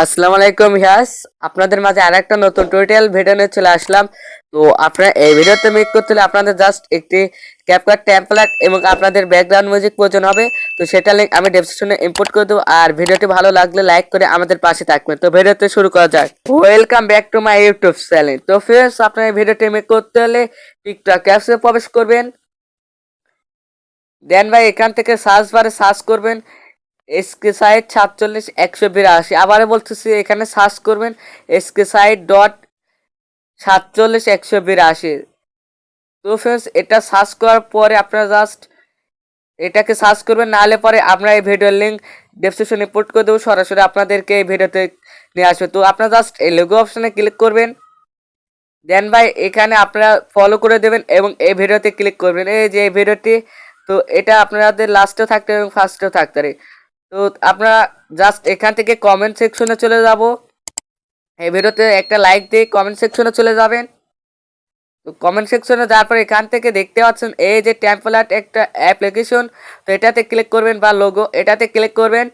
আসসালামু আলাইকুম ভিউয়ার্স, আপনাদের মাঝে আরেকটা নতুন টিউটোরিয়াল ভিডিও নিয়ে চলে আসলাম। তো আপনারা এই ভিডিওতে মেক করতে হলে আপনাদের জাস্ট একটি ক্যাপকাট টেমপ্লেট এবং আপনাদের ব্যাকগ্রাউন্ড মিউজিক প্রয়োজন হবে। তো সেটা লিংক আমি ডেসক্রিপশনে ইনপুট করে দেবো। আর ভিডিওটি ভালো লাগলে লাইক করে আমাদের পাশে থাকবেন। তো ভিডিওতে শুরু করা যাক। Welcome back to my YouTube channel. তো ফ্রেন্ডস, আপনারা এই ভিডিওটি মেক করতে হলে টিকটক অ্যাপসে প্রবেশ করবেন। দেন ভাই এখান থেকে সার্চ বারে সার্চ করবেন এসকে সাইট 47 182। আবারও বলতেছি, এখানে সার্চ করবেন এসকে সাইট ডট 47 182। তো ফ্রেন্ডস, এটা সার্চ করার পরে আপনারা জাস্ট এটাকে সার্চ করবেন, নাহলে পরে আমরা এই ভিডিওর লিঙ্ক ডেসক্রিপশনে পোস্ট করে দেবো, সরাসরি আপনাদেরকে এই ভিডিওতে নিয়ে আসবে। তো আপনারা জাস্ট এই লোগো অপশনে ক্লিক করবেন। দেন ভাই এখানে আপনারা ফলো করে দেবেন এবং এই ভিডিওতে ক্লিক করবেন। এই যে এই ভিডিওটি, তো এটা আপনাদের লাস্টেও থাকতে এবং ফার্স্টেও থাকতে পারে। তো আপনারা জাস্ট এখান থেকে কমেন্ট সেকশনে চলে যাব। এই ভিডিওতে একটা লাইক দিয়ে কমেন্ট সেকশনে চলে যাবেন। তো কমেন্ট সেকশনে যাওয়ার পর এখান থেকে দেখতে পাচ্ছেন এই যে টেমপ্লেট একটা অ্যাপ্লিকেশন, তো এটাতে ক্লিক করবেন বা লোগো, এটাতে ক্লিক করবেন।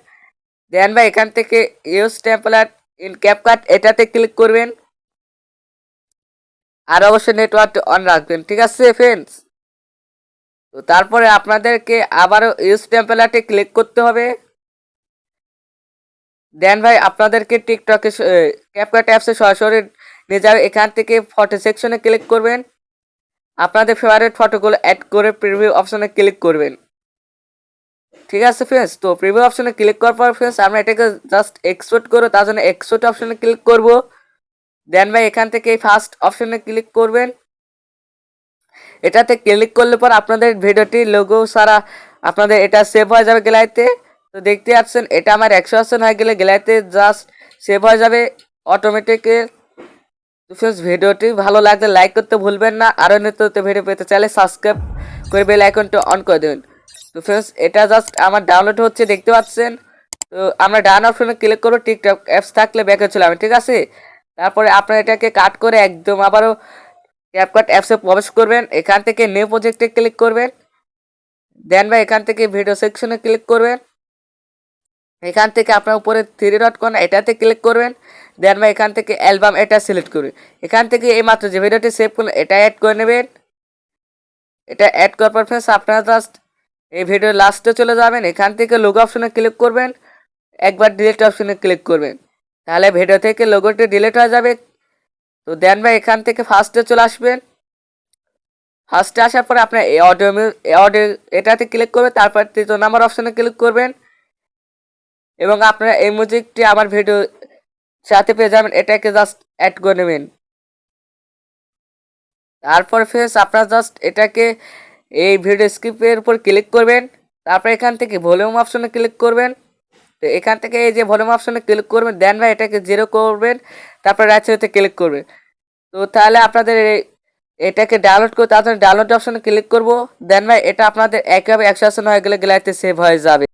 দেন ভাই এখান থেকে ইউজ টেমপ্লেট ইন ক্যাপকাট, এটাতে ক্লিক করবেন। আর অবশ্যই নেটওয়ার্কটি অন রাখবেন, ঠিক আছে ফ্রেন্ডস। তো তারপরে আপনাদেরকে আবারও ইউজ টেমপ্লেটে ক্লিক করতে হবে। দেন ভাই আপনাদেরকে টিকটকে ক্যাপকাট অ্যাপসে সরাসরি নিয়ে যাবে। এখান থেকে ফটো সেকশনে ক্লিক করবেন, আপনাদের ফেভারিট ফটোগুলো অ্যাড করে প্রিভিউ অপশনে ক্লিক করবেন, ঠিক আছে ফ্রেন্ডস। তো প্রিভিউ অপশনে ক্লিক করার পর ফ্রেন্ডস আমরা এটাকে জাস্ট এক্সপোর্ট করবো, তার জন্য এক্সপোর্ট অপশনে ক্লিক করব। দেন ভাই এখান থেকে এই ফার্স্ট অপশনে ক্লিক করবেন। এটাতে ক্লিক করলে পর আপনাদের ভিডিওটি লোগো সারা আপনাদের এটা সেভ হয়ে যাবে গ্যালারিতে। তো দেখতে পাচ্ছেন এটা আমার 100% হয়ে গেলে গ্যালারিতে জাস্ট সেভ হয়ে যাবে অটোমেটিক। তো ফ্রেন্ডস, ভিডিওটি ভালো লাগলে লাইক করতে ভুলবেন না। আরও নিত্য ভিডিও পেতে চাইলে সাবস্ক্রাইব করে বেল আইকনটি অন করে দেবেন। তো ফ্রেন্ডস, এটা জাস্ট আমার ডাউনলোড হচ্ছে, দেখতে পাচ্ছেন। তো আমরা ডান অপশনে ক্লিক করবো, টিকটক অ্যাপস থাকলে ব্যাকে চলে যাবেন, ঠিক আছে। তারপরে আপনারা এটাকে কাট করে একদম আবারও ক্যাপকাট অ্যাপসে প্রবেশ করবেন। এখান থেকে নিউ প্রজেক্টে ক্লিক করবেন। দেন ভাই এখান থেকে ভিডিও সেকশনে ক্লিক করবেন। এখান থেকে আপনার উপরে 3 ডট এটাতে ক্লিক করবেন। দেন ভাই এখান থেকে অ্যালবাম এটা সিলেক্ট করবেন। এখান থেকে এই মাত্র যে ভিডিওটি সেভ করলেন এটা অ্যাড করে নেবেন। এটা অ্যাড করার পর ফ্রেন্ডস আপনারা জাস্ট এই ভিডিওর লাস্টে চলে যাবেন। এখান থেকে লোগো অপশনে ক্লিক করবেন, একবার ডিলিট অপশনে ক্লিক করবেন, তাহলে ভিডিও থেকে লোগোটি ডিলিট হয়ে যাবে। তো দেন ভাই এখান থেকে ফার্স্টে চলে আসবেন। ফার্স্টে আসার পরে আপনার এই অডিও এটাতে ক্লিক করবেন, তারপর 3 নম্বর অপশনে ক্লিক করবেন এবং আপনারা এই মিউজিকটি আমার ভিডিও সাথে পেয়ে যাবেন। এটাকে জাস্ট অ্যাড করে নেবেন। তারপর ফ্রেন্ডস আপনারা জাস্ট এটাকে এই ভিডিও স্ক্রিপ্টের উপর ক্লিক করবেন। তারপর এখান থেকে ভলিউম অপশনে ক্লিক করবেন। তো এখান থেকে এই যে ভলিউম অপশনে ক্লিক করবেন, দেন ভাই এটাকে 0 করবেন, তারপর রাইট সাইডে ক্লিক করবেন। তো তাহলে আপনাদের এটাকে ডাউনলোড করে তার জন্য ডাউনলোড অপশনে ক্লিক করব। দেন ভাই এটা আপনাদের একেবারে 100% হয়ে গেলে গ্যালারিতে সেভ হয়ে যাবে।